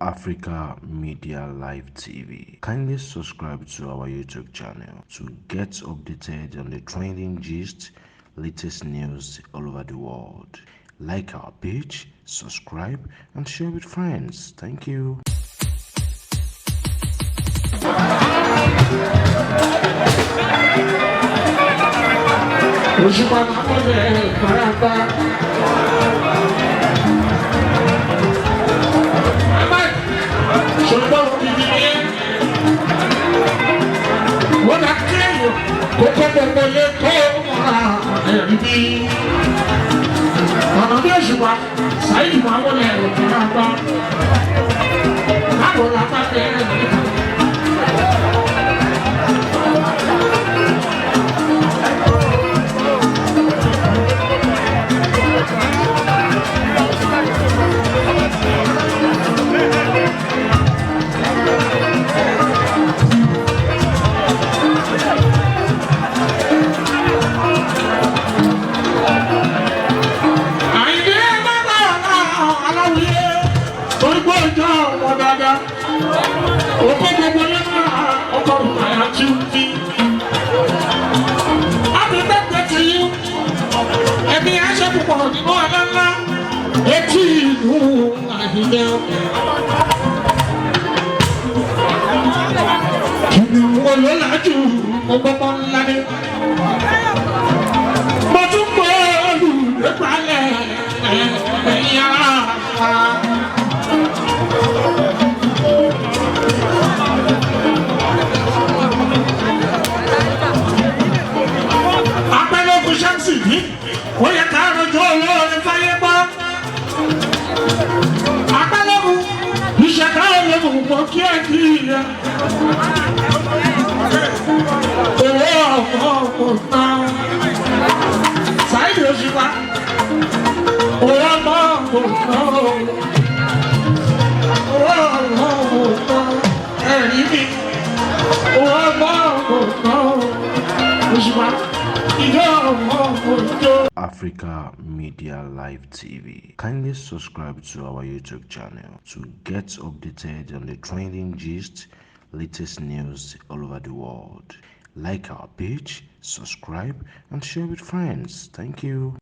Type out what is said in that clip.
Africa Media Live TV. Kindly subscribe to our YouTube channel to get updated on the trending gist, latest news all over the world. Like our page, subscribe, and share with friends. Thank you. Saheed Osupa, Africa Media Live TV. Kindly subscribe to our YouTube channel to get updated on the trending gist, latest news all over the world. Like our page, subscribe, and share with friends. Thank you.